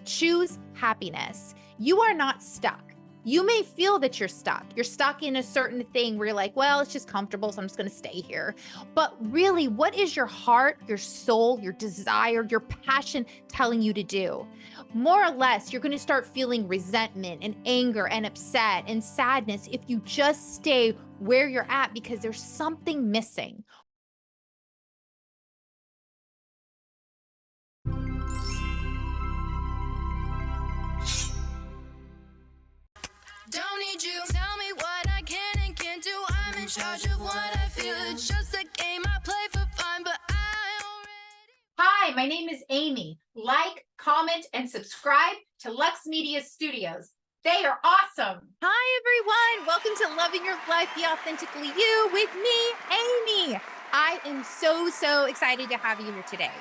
Choose happiness. You are not stuck. You may feel that you're stuck. You're stuck in a certain thing where you're like, well, it's just comfortable, so I'm just going to stay here. But really, what is your heart, your soul, your desire, your passion telling you to do? More or less, you're going to start feeling resentment and anger and upset and sadness if you just stay where you're at because there's something missing. Don't need you. Tell me what I can and can't do. I'm in charge of what I feel. It's just a game I play for fun, but I already. Hi, my name is Amie. Like, comment, and subscribe to Lux Media Studios. They are awesome. Hi, everyone. Welcome to Loving Your Life, Be Authentically You with me, Amie. I am so excited to have you here today.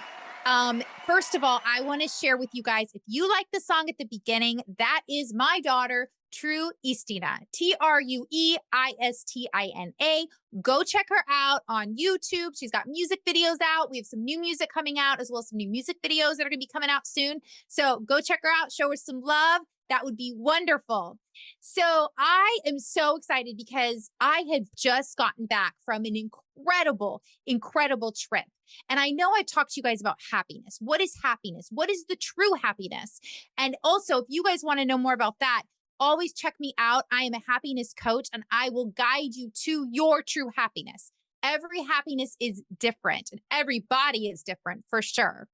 First of all, I want to share with you guys, if you like the song at the beginning, that is my daughter, True Istina, Trueistina. Go check her out on YouTube. She's got music videos out. We have some new music coming out, as well as some new music videos that are going to be coming out soon. So go check her out, show her some love. That would be wonderful. So I am so excited because I had just gotten back from an incredible trip. And I know I talked to you guys about happiness. What is happiness? What is the true happiness? And also, if you guys want to know more about that, always check me out. I am a happiness coach and I will guide you to your true happiness. Every happiness is different and everybody is different for sure.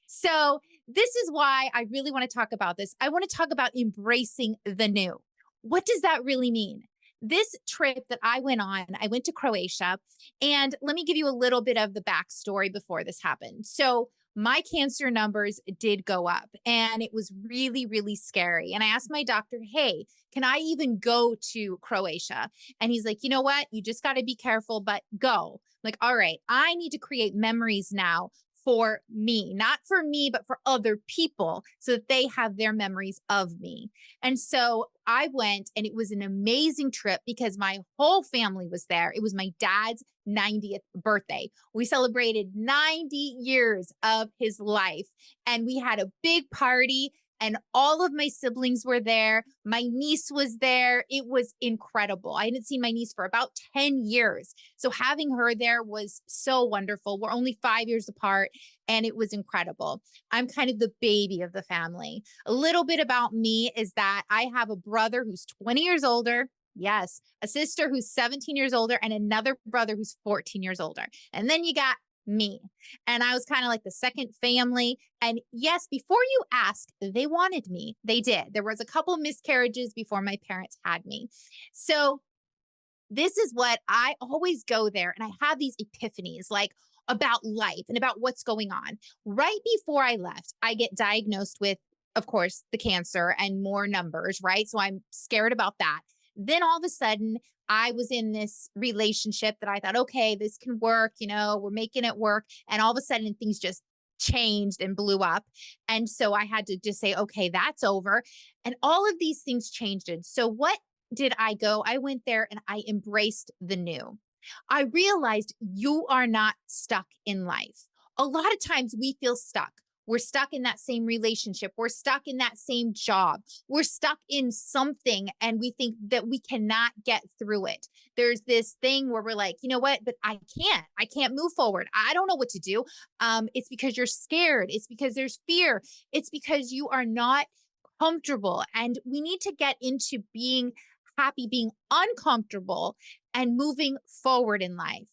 So this is why I really want to talk about this. I want to talk about embracing the new. What does that really mean? This trip that I went on, I went to Croatia, and let me give you a little bit of the backstory before this happened. So my cancer numbers did go up and it was really scary. And I asked my doctor, hey, can I even go to Croatia? And he's like, you know what? You just got to be careful, but go. I'm like, all right, I need to create memories now for me, not for me, but for other people so that they have their memories of me. And so I went and it was an amazing trip because my whole family was there. It was my dad's 90th birthday. We celebrated 90 years of his life and we had a big party and all of my siblings were there. My niece was there. It was incredible. I hadn't seen my niece for about 10 years. So having her there was so wonderful. We're only 5 years apart and it was incredible. I'm kind of the baby of the family. A little bit about me is that I have a brother who's 20 years older. Yes, a sister who's 17 years older and another brother who's 14 years older. And then you got me. And I was kind of like the second family. And yes, before you ask, they wanted me. They did. There was a couple miscarriages before my parents had me. So this is what I always go there and I have these epiphanies like about life and about what's going on. Right before I left, I get diagnosed with, of course, the cancer and more numbers, right? So I'm scared about that. Then all of a sudden, I was in this relationship that I thought, okay, this can work, we're making it work. And all of a sudden, things just changed and blew up. And so I had to just say, okay, that's over. And all of these things changed. So what did I go? I went there and I embraced the new. I realized you are not stuck in life. A lot of times we feel stuck. We're stuck in that same relationship. We're stuck in that same job. We're stuck in something and we think that we cannot get through it. There's this thing where we're like, you know what, but I can't move forward. I don't know what to do. It's because you're scared. It's because there's fear. It's because you are not comfortable. And we need to get into being happy, being uncomfortable and moving forward in life.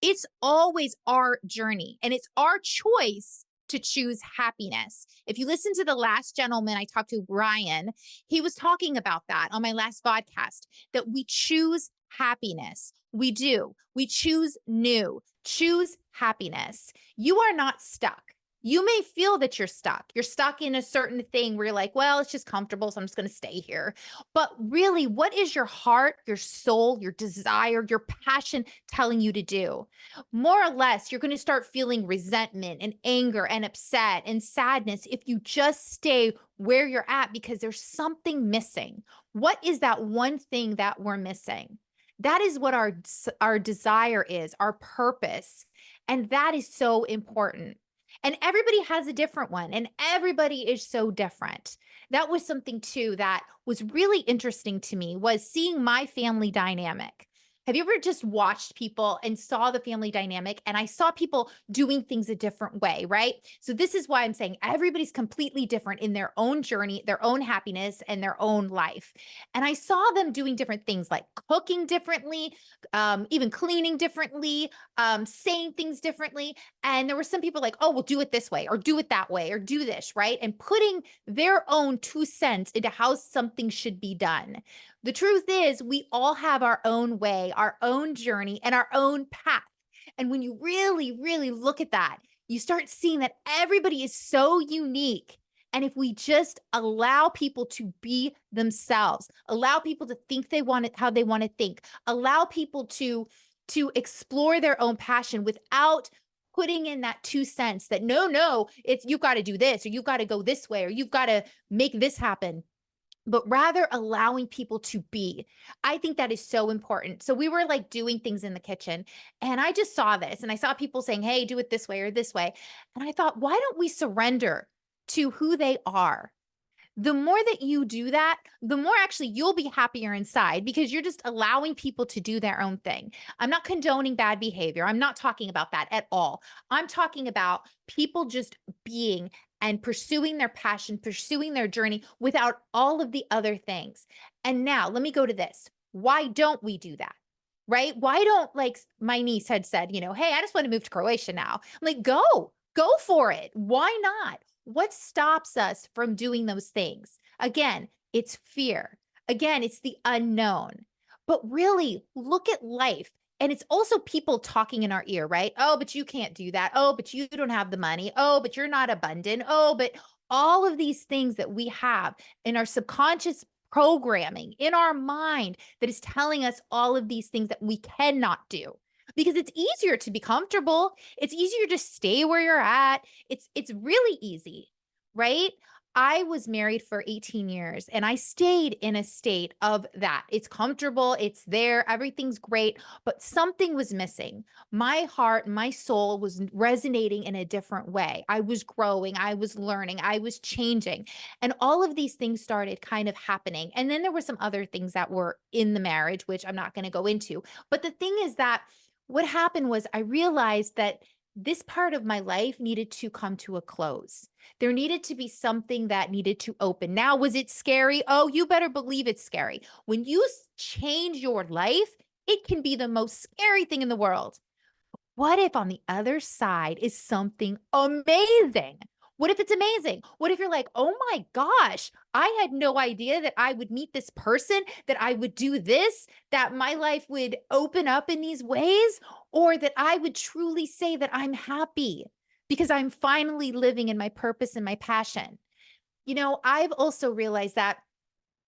It's always our journey and it's our choice to choose happiness. If you listen to the last gentleman I talked to, Brian, he was talking about that on my last podcast, that we choose happiness. We do. We choose new, choose happiness. You are not stuck. You may feel that you're stuck. You're stuck in a certain thing where you're like, well, it's just comfortable, so I'm just going to stay here. But really, what is your heart, your soul, your desire, your passion telling you to do? More or less, you're going to start feeling resentment and anger and upset and sadness if you just stay where you're at because there's something missing. What is that one thing that we're missing? That is what our desire is, our purpose. And that is so important. And everybody has a different one, and everybody is so different. That was something too that was really interesting to me, was seeing my family dynamic. Have you ever just watched people and saw the family dynamic? And I saw people doing things a different way, right? So this is why I'm saying everybody's completely different in their own journey, their own happiness, and their own life. And I saw them doing different things like cooking differently, even cleaning differently, saying things differently. And there were some people like, oh, well, do it this way or do it that way or do this, right? And putting their own 2 cents into how something should be done. The truth is, we all have our own way, our own journey, and our own path. And when you really, really look at that, you start seeing that everybody is so unique. And if we just allow people to be themselves, allow people to think they want it, how they want to think, allow people to explore their own passion without putting in that 2 cents that no, it's you've got to do this or you've got to go this way or you've got to make this happen, but rather allowing people to be. I think that is so important. So we were like doing things in the kitchen and I just saw this and I saw people saying, hey, do it this way or this way. And I thought, why don't we surrender to who they are? The more that you do that, the more actually you'll be happier inside because you're just allowing people to do their own thing. I'm not condoning bad behavior. I'm not talking about that at all. I'm talking about people just being and pursuing their passion, pursuing their journey without all of the other things. And now let me go to this. Why don't we do that? Right? Why don't, like my niece had said, hey, I just want to move to Croatia now. I'm like, go for it. Why not? What stops us from doing those things? Again, it's fear. Again, it's the unknown. But really, look at life. And it's also people talking in our ear, right? Oh, but you can't do that. Oh, but you don't have the money. Oh, but you're not abundant. Oh, but all of these things that we have in our subconscious programming in our mind that is telling us all of these things that we cannot do because it's easier to be comfortable. It's easier to stay where you're at. It's really easy, right? I was married for 18 years and I stayed in a state of that. It's comfortable, it's there, everything's great, but something was missing. My heart, my soul was resonating in a different way. I was growing, I was learning, I was changing. And all of these things started kind of happening. And then there were some other things that were in the marriage, which I'm not going to go into. But the thing is that what happened was I realized that this part of my life needed to come to a close. There needed to be something that needed to open. Now, was it scary? Oh, you better believe it's scary. When you change your life, it can be the most scary thing in the world. What if on the other side is something amazing? What if it's amazing? What if you're like, oh my gosh, I had no idea that I would meet this person, that I would do this, that my life would open up in these ways, or that I would truly say that I'm happy because I'm finally living in my purpose and my passion. I've also realized that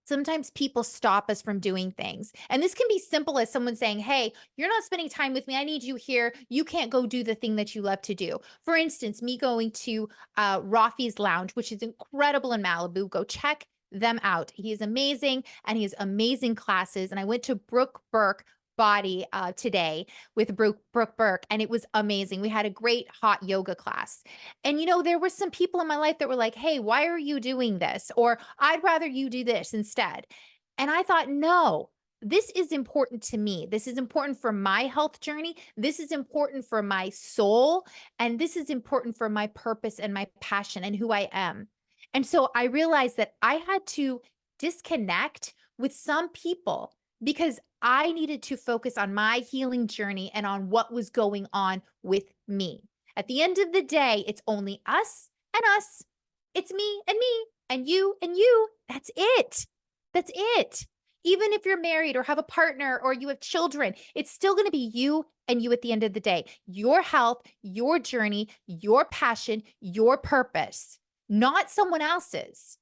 sometimes people stop us from doing things. And this can be simple as someone saying, hey, you're not spending time with me. I need you here. You can't go do the thing that you love to do. For instance, me going to Rafi's Lounge, which is incredible in Malibu. Go check them out. He is amazing and he has amazing classes. And I went to Brooke Burke Body today with Brooke Burke, and it was amazing. We had a great hot yoga class. And there were some people in my life that were like, hey, why are you doing this? Or I'd rather you do this instead. And I thought, no, this is important to me. This is important for my health journey. This is important for my soul. And this is important for my purpose and my passion and who I am. And so I realized that I had to disconnect with some people because I needed to focus on my healing journey and on what was going on with me. At the end of the day, it's only us and us. It's me and you and you. That's it. That's it. Even if you're married or have a partner or you have children, it's still going to be you and you at the end of the day. Your health, your journey, your passion, your purpose, not someone else's.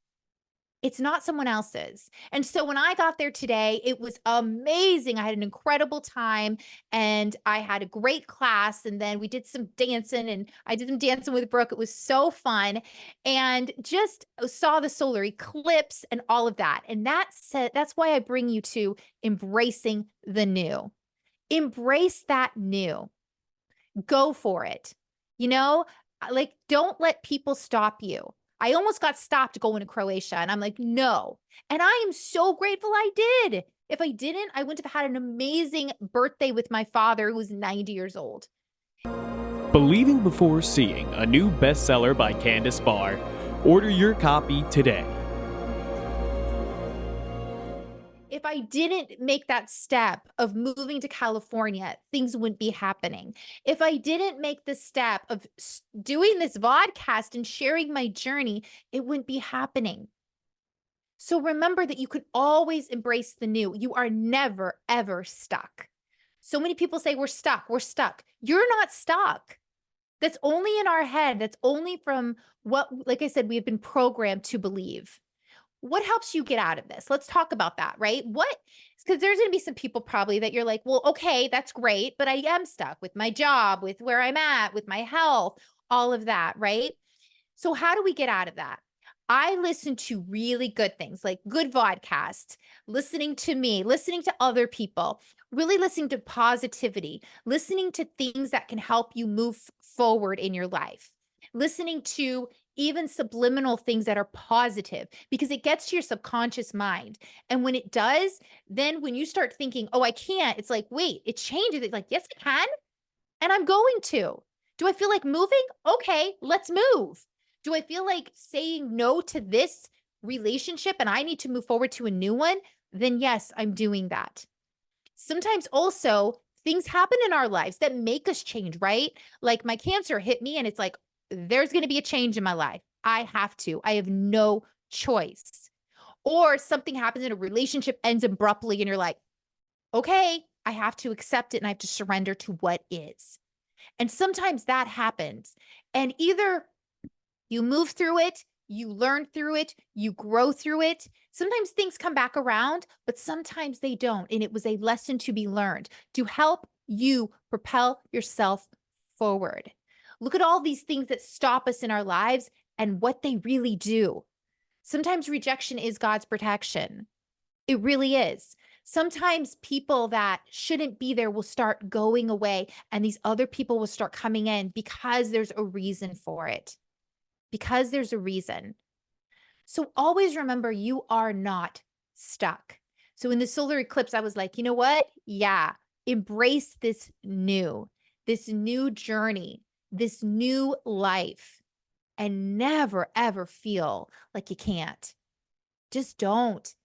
It's not someone else's. And so when I got there today, it was amazing. I had an incredible time and I had a great class. And then we did some dancing and I did some dancing with Brooke. It was so fun and just saw the solar eclipse and all of that. And that's why I bring you to embracing the new. Embrace that new. Go for it. You know, Like, don't let people stop you. I almost got stopped going to Croatia and I'm like, no. And I am so grateful I did. If I didn't, I wouldn't have had an amazing birthday with my father who was 90 years old. Believing Before Seeing, a new bestseller by Candace Barr. Order your copy today. If I didn't make that step of moving to California, things wouldn't be happening. If I didn't make the step of doing this vodcast and sharing my journey, it wouldn't be happening. So remember that you can always embrace the new. You are never, ever stuck. So many people say we're stuck. We're stuck. You're not stuck. That's only in our head. That's only from what, like I said, we have been programmed to believe. What helps you get out of this? Let's talk about that, right? Because there's going to be some people probably that you're like, well, okay, that's great, but I am stuck with my job, with where I'm at, with my health, all of that, right? So how do we get out of that? I listen to really good things like good vodcasts, listening to me, listening to other people, really listening to positivity, listening to things that can help you move forward in your life, listening to even subliminal things that are positive because it gets to your subconscious mind. And when it does, then when you start thinking, oh, I can't, it's like, wait, it changes. It's like, yes, I can. And I'm going to. Do I feel like moving? Okay, let's move. Do I feel like saying no to this relationship and I need to move forward to a new one? Then yes, I'm doing that. Sometimes also things happen in our lives that make us change, right? Like my cancer hit me and it's like, there's going to be a change in my life. I have to. I have no choice. Or something happens in a relationship ends abruptly and you're like, okay, I have to accept it and I have to surrender to what is. And sometimes that happens. And either you move through it, you learn through it, you grow through it. Sometimes things come back around, but sometimes they don't. And it was a lesson to be learned to help you propel yourself forward. Look at all these things that stop us in our lives and what they really do. Sometimes rejection is God's protection. It really is. Sometimes people that shouldn't be there will start going away and these other people will start coming in because there's a reason for it. Because there's a reason. So always remember you are not stuck. So in the solar eclipse, I was like, you know what? Yeah, embrace this new journey, this new life, and never, ever feel like you can't. Just don't.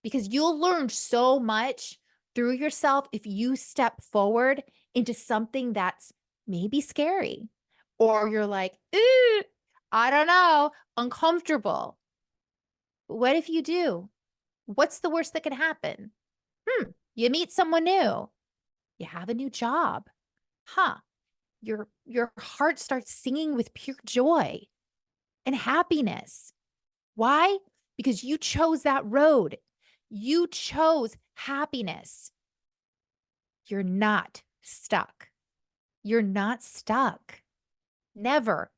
Because you'll learn so much through yourself if you step forward into something that's maybe scary or you're like, ooh, I don't know, uncomfortable. But what if you do? What's the worst that can happen? You meet someone new. You have a new job. Huh. Your heart starts singing with pure joy and happiness. Why? Because you chose that road. You chose happiness. You're not stuck. You're not stuck. Never.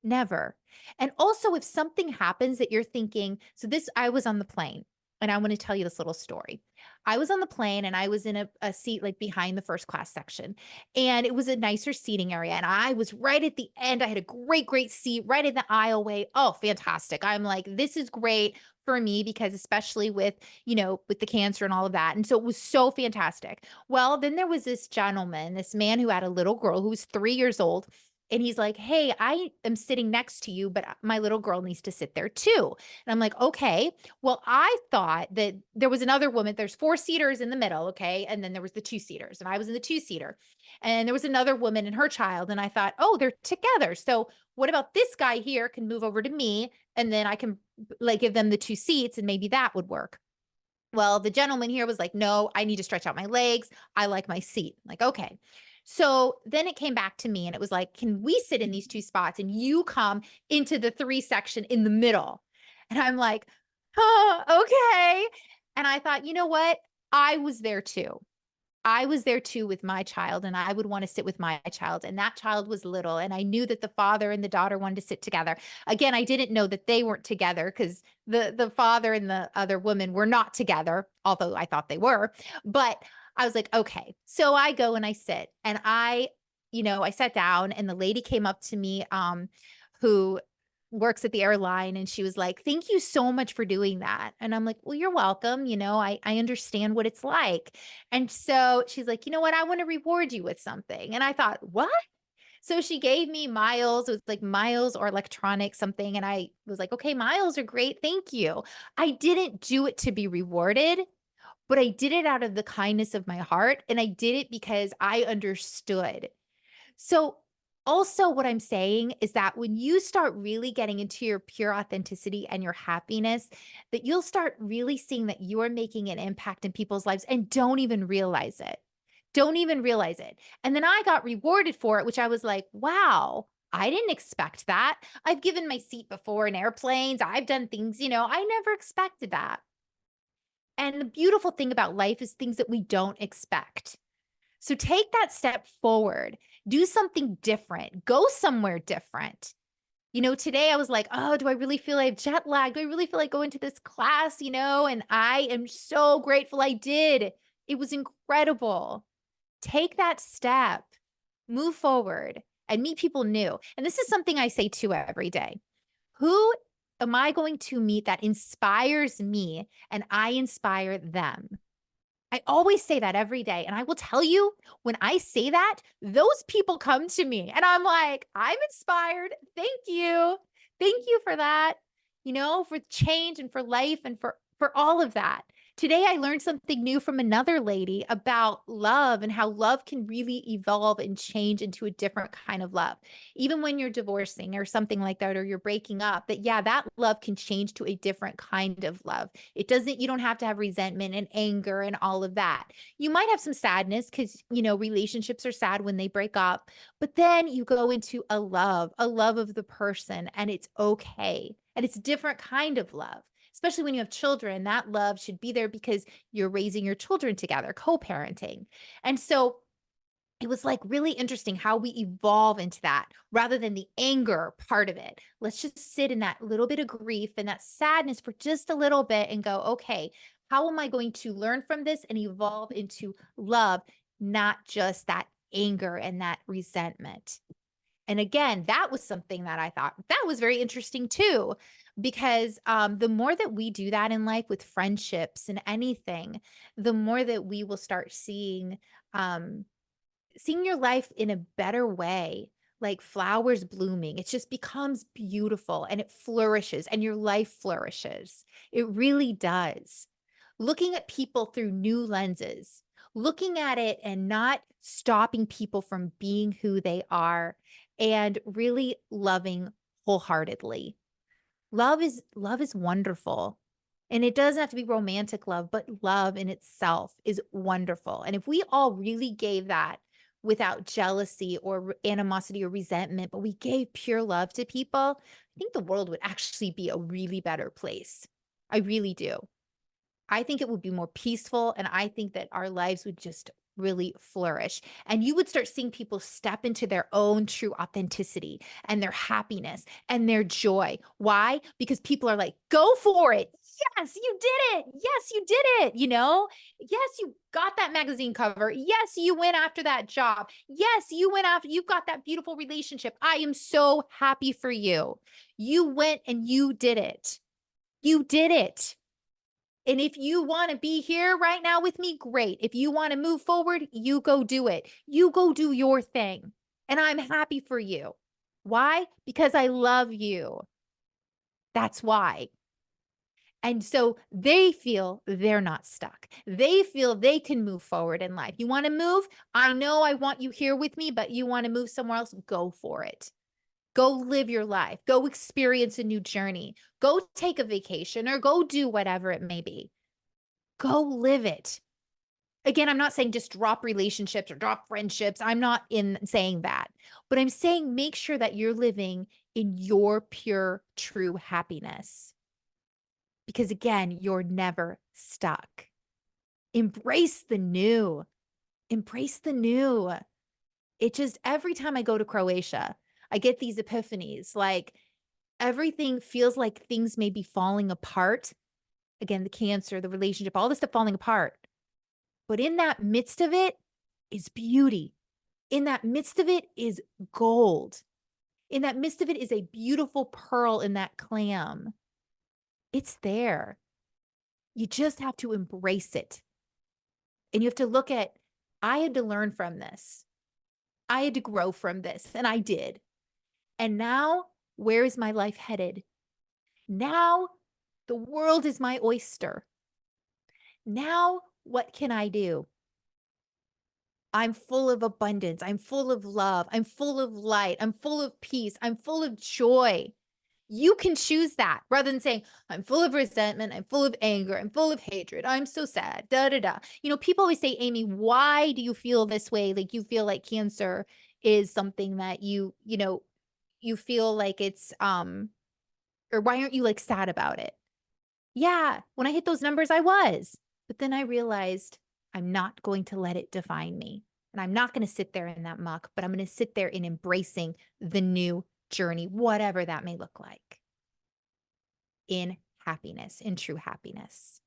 Never. And also, if something happens that you're thinking, so this, I was on the plane and I want to tell you this little story. I was on the plane and I was in a seat like behind the first class section and it was a nicer seating area. And I was right at the end. I had a great, great seat right in the aisleway. Oh, fantastic. I'm like, this is great for me because especially with, with the cancer and all of that. And so it was so fantastic. Well, then there was this gentleman, this man who had a little girl who was 3 years old. And he's like, hey, I am sitting next to you, but my little girl needs to sit there too. And I'm like, okay. Well, I thought that there was another woman. There's 4-seaters in the middle. Okay. And then there was the 2-seaters and I was in the 2-seater and there was another woman and her child. And I thought, oh, they're together. So what about this guy here can move over to me and then I can like give them the 2 seats and maybe that would work. Well, the gentleman here was like, no, I need to stretch out my legs. I like my seat. I'm like, okay. So then it came back to me and it was like, can we sit in these 2 spots and you come into the 3 section in the middle? And I'm like, oh, okay. And I thought, you know what? I was there too. I was there too with my child and I would want to sit with my child and that child was little and I knew that the father and the daughter wanted to sit together. Again, I didn't know that they weren't together because the father and the other woman were not together, although I thought they were. But I was like, okay. So I go and I sit and I sat down and the lady came up to me, who works at the airline, and she was like, "Thank you so much for doing that." And I'm like, "Well, you're welcome. I understand what it's like." And so she's like, "You know what? I want to reward you with something." And I thought, "What?" So she gave me miles. It was like miles or electronic something. And I was like, "Okay, miles are great. Thank you." I didn't do it to be rewarded, but I did it out of the kindness of my heart. And I did it because I understood. So, also, what I'm saying is that when you start really getting into your pure authenticity and your happiness, that you'll start really seeing that you are making an impact in people's lives and don't even realize it. Don't even realize it. And then I got rewarded for it, which I was like, wow, I didn't expect that. I've given my seat before in airplanes. I've done things, I never expected that. And the beautiful thing about life is things that we don't expect. So take that step forward, do something different, go somewhere different. Today I was like, oh, do I really feel I have jet lag? Do I really feel like going to this class? And I am so grateful I did. It was incredible. Take that step, move forward, and meet people new. And this is something I say too every day. Who am I going to meet that inspires me and I inspire them? I always say that every day. And I will tell you, when I say that, those people come to me and I'm like, I'm inspired. Thank you. Thank you for that, for change and for life and for all of that. Today, I learned something new from another lady about love and how love can really evolve and change into a different kind of love. Even when you're divorcing or something like that, or you're breaking up, that, yeah, that love can change to a different kind of love. You don't have to have resentment and anger and all of that. You might have some sadness because, relationships are sad when they break up, but then you go into a love of the person, and it's okay. And it's a different kind of love. Especially when you have children, that love should be there because you're raising your children together, co-parenting. And so it was like really interesting how we evolve into that rather than the anger part of it. Let's just sit in that little bit of grief and that sadness for just a little bit and go, okay, how am I going to learn from this and evolve into love, not just that anger and that resentment? And again, that was something that I thought that was very interesting too, because the more that we do that in life with friendships and anything, the more that we will start um, seeing your life in a better way, like flowers blooming. It just becomes beautiful and it flourishes and your life flourishes. It really does. Looking at people through new lenses, looking at it and not stopping people from being who they are, and really loving wholeheartedly. Love is wonderful. And it doesn't have to be romantic love, but love in itself is wonderful. And if we all really gave that without jealousy or animosity or resentment, but we gave pure love to people, I think the world would actually be a really better place. I really do. I think it would be more peaceful, and I think that our lives would just really flourish. And you would start seeing people step into their own true authenticity and their happiness and their joy. Why? Because people are like, go for it. Yes, you did it. Yes, you did it. Yes, you got that magazine cover. Yes, you went after that job. Yes, you got that beautiful relationship. I am so happy for you. You went and you did it. You did it. And if you want to be here right now with me, great. If you want to move forward, you go do it. You go do your thing. And I'm happy for you. Why? Because I love you. That's why. And so they feel they're not stuck. They feel they can move forward in life. You want to move? I know I want you here with me, but you want to move somewhere else? Go for it. Go live your life. Go experience a new journey. Go take a vacation or go do whatever it may be. Go live it. Again, I'm not saying just drop relationships or drop friendships. I'm not in saying that. But I'm saying make sure that you're living in your pure, true happiness. Because again, you're never stuck. Embrace the new. Embrace the new. It just, every time I go to Croatia, I get these epiphanies. Like everything feels like things may be falling apart. Again, the cancer, the relationship, all this stuff falling apart. But in that midst of it is beauty. in that midst of it is gold. In that midst of it is a beautiful pearl in that clam. It's there. You just have to embrace it. And you have to look at, I had to learn from this. I had to grow from this, and I did. And now, where is my life headed? Now, the world is my oyster. Now, what can I do? I'm full of abundance. I'm full of love. I'm full of light. I'm full of peace. I'm full of joy. You can choose that rather than saying, I'm full of resentment. I'm full of anger. I'm full of hatred. I'm so sad. Da, da, da. People always say, Amie, why do you feel this way? Like you feel like cancer is something that you feel like it's, or why aren't you like sad about it? Yeah. When I hit those numbers, I was, but then I realized I'm not going to let it define me. And I'm not going to sit there in that muck, but I'm going to sit there in embracing the new journey, whatever that may look like, in happiness, in true happiness.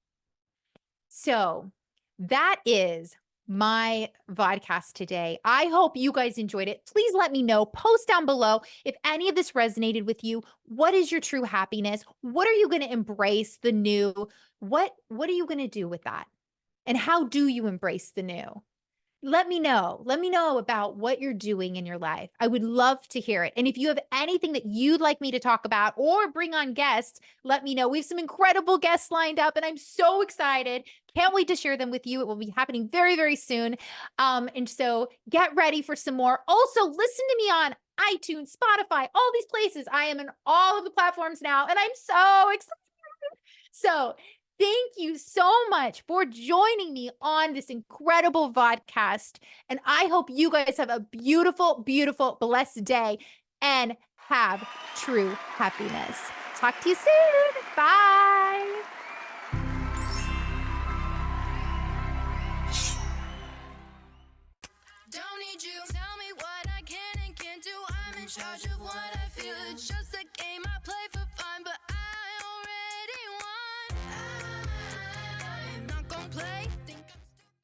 So that is my vodcast today. I hope you guys enjoyed it. Please let me know. Post down below if any of this resonated with you. What is your true happiness? What are you going to embrace the new? What are you going to do with that? And how do you embrace the new? Let me know. Let me know about what you're doing in your life. I would love to hear it. And if you have anything that you'd like me to talk about or bring on guests, let me know. We have some incredible guests lined up and I'm so excited. Can't wait to share them with you. It will be happening very, very soon. And so get ready for some more. Also, listen to me on iTunes, Spotify, all these places. I am in all of the platforms now and I'm so excited. So thank you so much for joining me on this incredible vodcast. And I hope you guys have a beautiful, beautiful, blessed day and have true happiness. Talk to you soon. Bye. Don't need you. Tell me what I can and can't do. I'm in charge of what I feel. It's just a game I play for